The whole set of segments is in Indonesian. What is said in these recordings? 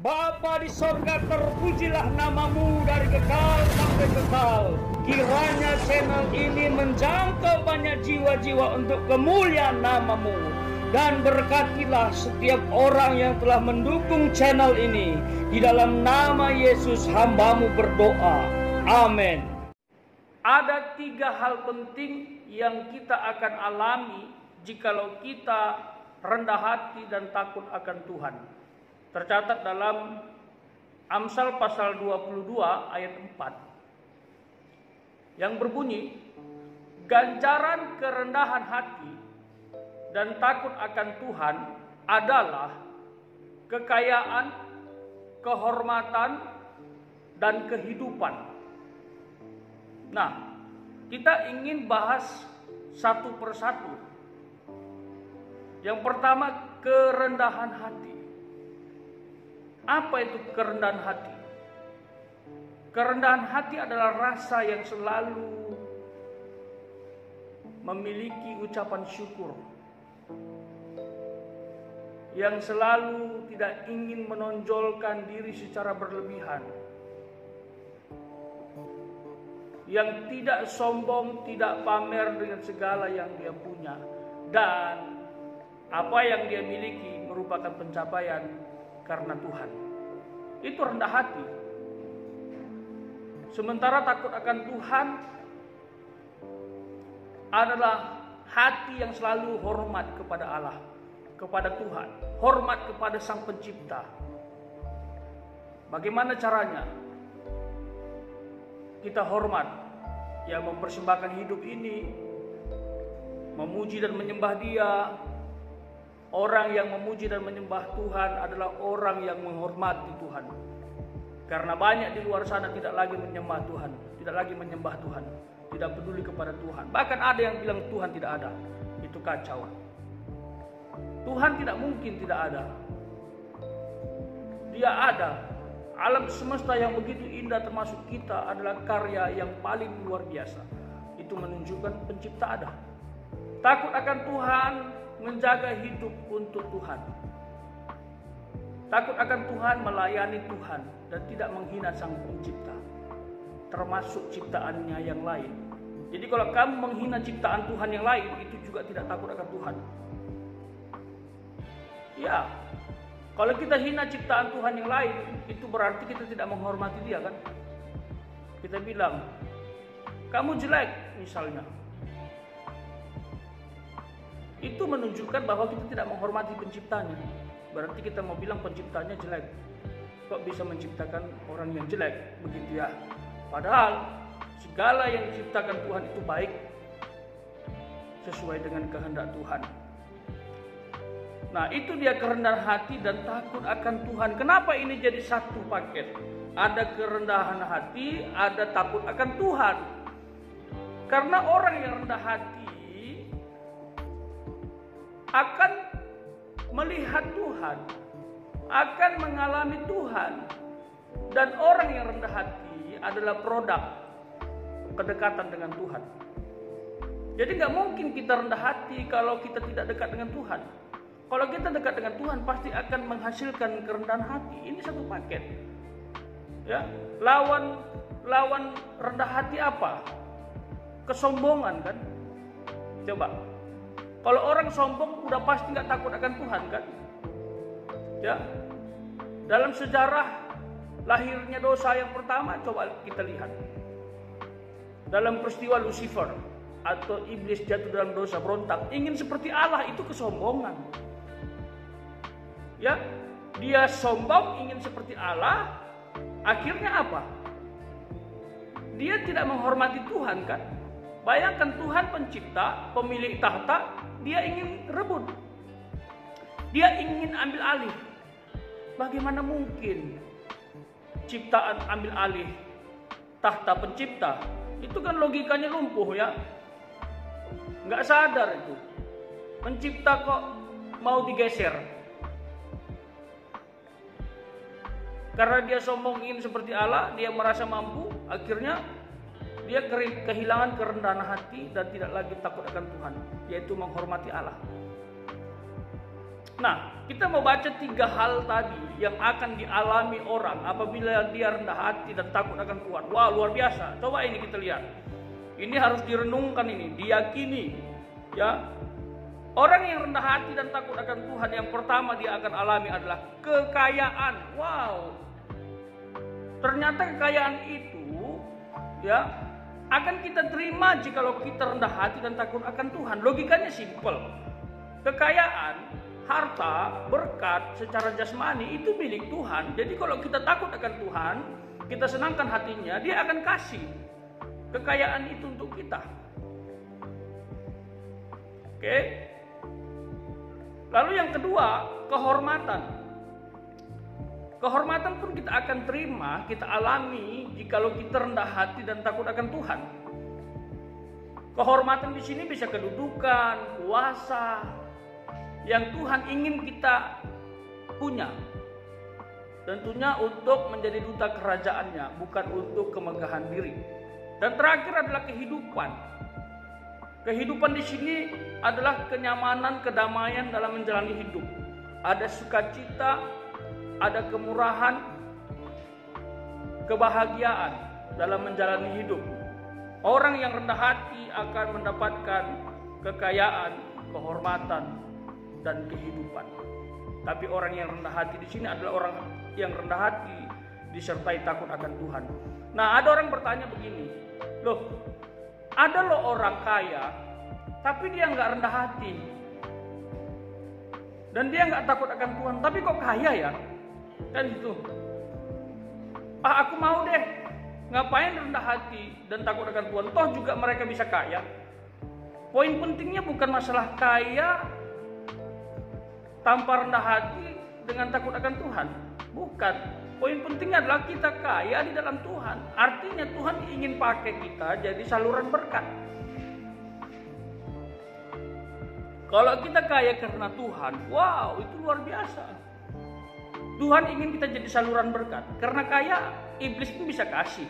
Bapa di sorga, terpujilah namamu dari kekal sampai kekal. Kiranya channel ini menjangkau banyak jiwa-jiwa untuk kemuliaan namamu. Dan berkatilah setiap orang yang telah mendukung channel ini. Di dalam nama Yesus hambamu berdoa. Amin. Ada 3 hal penting yang kita akan alami jikalau kita rendah hati dan takut akan Tuhan. Tercatat dalam Amsal pasal 22 ayat 4 yang berbunyi, ganjaran kerendahan hati dan takut akan Tuhan adalah kekayaan, kehormatan, dan kehidupan. Nah, kita ingin bahas satu persatu. Yang pertama, kerendahan hati. Apa itu kerendahan hati? Kerendahan hati adalah rasa yang selalu memiliki ucapan syukur, yang selalu tidak ingin menonjolkan diri secara berlebihan, yang tidak sombong, tidak pamer dengan segala yang dia punya, dan apa yang dia miliki merupakan pencapaian karena Tuhan. Itu rendah hati. Sementara takut akan Tuhan adalah hati yang selalu hormat kepada Allah, kepada Tuhan, hormat kepada Sang Pencipta. Bagaimana caranya kita hormat? Ya, mempersembahkan hidup ini, memuji dan menyembah Dia. Orang yang memuji dan menyembah Tuhan adalah orang yang menghormati Tuhan. Karena banyak di luar sana tidak lagi menyembah Tuhan, tidak lagi menyembah Tuhan, tidak peduli kepada Tuhan. Bahkan ada yang bilang Tuhan tidak ada. Itu kacau. Tuhan tidak mungkin tidak ada. Dia ada. Alam semesta yang begitu indah termasuk kita adalah karya yang paling luar biasa. Itu menunjukkan pencipta ada. Takut akan Tuhan, menjaga hidup untuk Tuhan. Takut akan Tuhan, melayani Tuhan dan tidak menghina Sang Pencipta, termasuk ciptaannya yang lain. Jadi kalau kamu menghina ciptaan Tuhan yang lain, itu juga tidak takut akan Tuhan. Ya, kalau kita hina ciptaan Tuhan yang lain, itu berarti kita tidak menghormati Dia, kan? Kita bilang, kamu jelek misalnya. Itu menunjukkan bahwa kita tidak menghormati penciptanya. Berarti kita mau bilang penciptanya jelek. Kok bisa menciptakan orang yang jelek? Begitu ya. Padahal segala yang diciptakan Tuhan itu baik, sesuai dengan kehendak Tuhan. Nah, itu dia kerendahan hati dan takut akan Tuhan. Kenapa ini jadi satu paket? Ada kerendahan hati, ada takut akan Tuhan. Karena orang yang rendah hati akan melihat Tuhan, akan mengalami Tuhan. Dan orang yang rendah hati adalah produk kedekatan dengan Tuhan. Jadi gak mungkin kita rendah hati kalau kita tidak dekat dengan Tuhan. Kalau kita dekat dengan Tuhan pasti akan menghasilkan kerendahan hati. Ini satu paket. Ya, lawan rendah hati apa? Kesombongan, kan? Coba. Kalau orang sombong udah pasti nggak takut akan Tuhan, kan? Ya. Dalam sejarah lahirnya dosa yang pertama, coba kita lihat. Dalam peristiwa Lucifer atau iblis jatuh dalam dosa, berontak, ingin seperti Allah, itu kesombongan. Ya, dia sombong ingin seperti Allah, akhirnya apa? Dia tidak menghormati Tuhan, kan? Bayangkan Tuhan pencipta, pemilik tahta, dia ingin rebut. Dia ingin ambil alih. Bagaimana mungkin ciptaan ambil alih tahta pencipta? Itu kan logikanya lumpuh, ya. Nggak sadar itu. Pencipta kok mau digeser. Karena dia sombong ingin seperti Allah, dia merasa mampu, akhirnya dia kehilangan kerendahan hati dan tidak lagi takut akan Tuhan, yaitu menghormati Allah. Nah, kita mau baca 3 hal tadi yang akan dialami orang apabila dia rendah hati dan takut akan Tuhan. Wah, luar biasa. Coba ini kita lihat. Ini harus direnungkan, ini diyakini, ya. Orang yang rendah hati dan takut akan Tuhan, yang pertama dia akan alami adalah kekayaan. Wow. Ternyata kekayaan itu, ya, akan kita terima jikalau kita rendah hati dan takut akan Tuhan. Logikanya simpel. Kekayaan, harta, berkat secara jasmani itu milik Tuhan. Jadi kalau kita takut akan Tuhan, kita senangkan hatinya, dia akan kasih kekayaan itu untuk kita. Oke. Lalu yang kedua, kehormatan. Kehormatan pun kita akan terima, kita alami jikalau kita rendah hati dan takut akan Tuhan. Kehormatan di sini bisa kedudukan, kuasa yang Tuhan ingin kita punya. Tentunya untuk menjadi duta kerajaannya, bukan untuk kemegahan diri. Dan terakhir adalah kehidupan. Kehidupan di sini adalah kenyamanan, kedamaian dalam menjalani hidup. Ada sukacita, ada kemurahan, kebahagiaan dalam menjalani hidup. Orang yang rendah hati akan mendapatkan kekayaan, kehormatan, dan kehidupan. Tapi orang yang rendah hati di sini adalah orang yang rendah hati disertai takut akan Tuhan. Nah, ada orang bertanya begini, loh, ada loh orang kaya, tapi dia nggak rendah hati, dan dia nggak takut akan Tuhan, tapi kok kaya ya? Kan itu. Aku mau deh, ngapain rendah hati dan takut akan Tuhan? Toh juga mereka bisa kaya. Poin pentingnya bukan masalah kaya tanpa rendah hati dengan takut akan Tuhan. Bukan. Poin pentingnya adalah kita kaya di dalam Tuhan. Artinya Tuhan ingin pakai kita jadi saluran berkat. Kalau kita kaya karena Tuhan, wow, itu luar biasa. Tuhan ingin kita jadi saluran berkat. Karena kaya, iblis pun bisa kasih.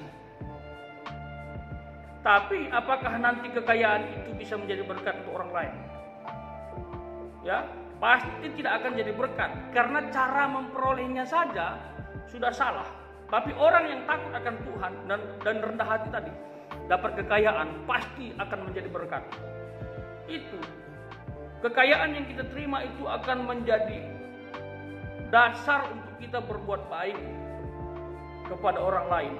Tapi apakah nanti kekayaan itu bisa menjadi berkat untuk orang lain? Ya, pasti tidak akan jadi berkat. Karena cara memperolehnya saja sudah salah. Tapi orang yang takut akan Tuhan dan rendah hati tadi, dapat kekayaan, pasti akan menjadi berkat. Itu. Kekayaan yang kita terima itu akan menjadi dasar untuk kita berbuat baik kepada orang lain.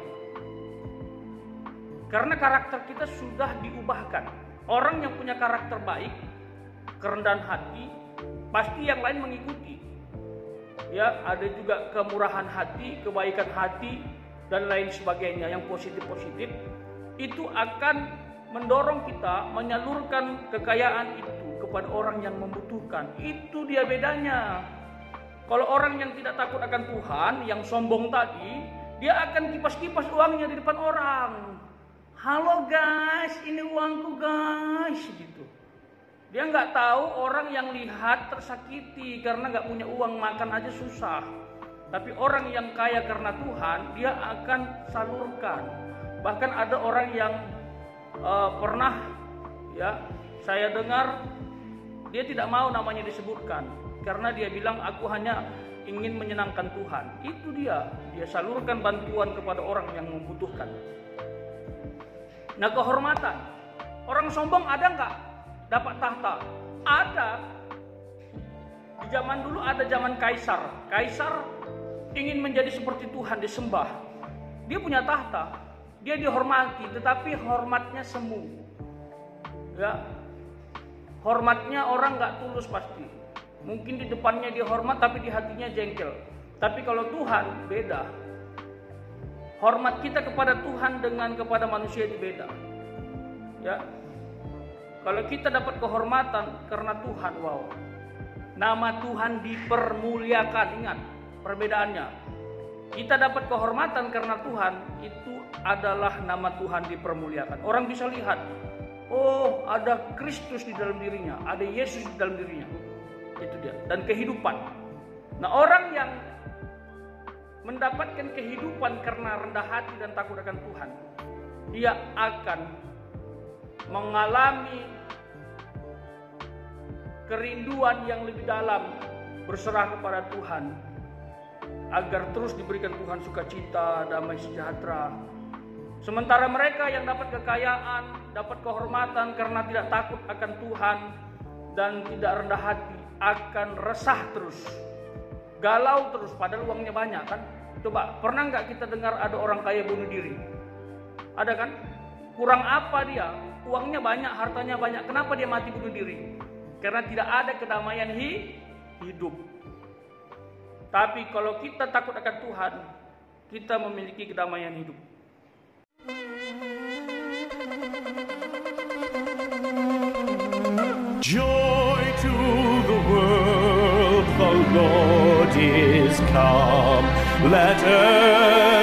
Karena karakter kita sudah diubahkan. Orang yang punya karakter baik, kerendahan hati, pasti yang lain mengikuti. Ya, ada juga kemurahan hati, kebaikan hati, dan lain sebagainya yang positif-positif. Itu akan mendorong kita menyalurkan kekayaan itu kepada orang yang membutuhkan. Itu dia bedanya. Kalau orang yang tidak takut akan Tuhan, yang sombong tadi, dia akan kipas-kipas uangnya di depan orang. Halo guys, ini uangku guys, gitu. Dia nggak tahu orang yang lihat tersakiti karena nggak punya uang, makan aja susah. Tapi orang yang kaya karena Tuhan, dia akan salurkan. Bahkan ada orang yang pernah, ya, saya dengar dia tidak mau namanya disebutkan karena dia bilang aku hanya ingin menyenangkan Tuhan. Itu dia salurkan bantuan kepada orang yang membutuhkan. Nah, kehormatan. Orang sombong ada nggak dapat tahta? Ada. Di zaman dulu ada zaman kaisar. Kaisar ingin menjadi seperti Tuhan, disembah. Dia punya tahta, dia dihormati, tetapi hormatnya semu. Ya, hormatnya orang nggak tulus pasti. Mungkin di depannya dia hormat, tapi di hatinya jengkel. Tapi kalau Tuhan beda. Hormat kita kepada Tuhan dengan kepada manusia itu beda. Ya. Kalau kita dapat kehormatan karena Tuhan, wow. Nama Tuhan dipermuliakan, ingat perbedaannya. Kita dapat kehormatan karena Tuhan, itu adalah nama Tuhan dipermuliakan. Orang bisa lihat, oh, ada Kristus di dalam dirinya, ada Yesus di dalam dirinya. Itu dia. Dan kehidupan. Nah, orang yang mendapatkan kehidupan karena rendah hati dan takut akan Tuhan, dia akan mengalami kerinduan yang lebih dalam berserah kepada Tuhan, agar terus diberikan Tuhan sukacita, damai sejahtera. Sementara mereka yang dapat kekayaan, dapat kehormatan karena tidak takut akan Tuhan dan tidak rendah hati, akan resah terus, galau terus, padahal uangnya banyak kan. Coba, pernah nggak kita dengar ada orang kaya bunuh diri? Ada kan? Kurang apa dia? Uangnya banyak, hartanya banyak, kenapa dia mati bunuh diri? Karena tidak ada kedamaian hidup. Tapi kalau kita takut akan Tuhan, kita memiliki kedamaian hidup. Joy to the world, the Lord is come. Let earth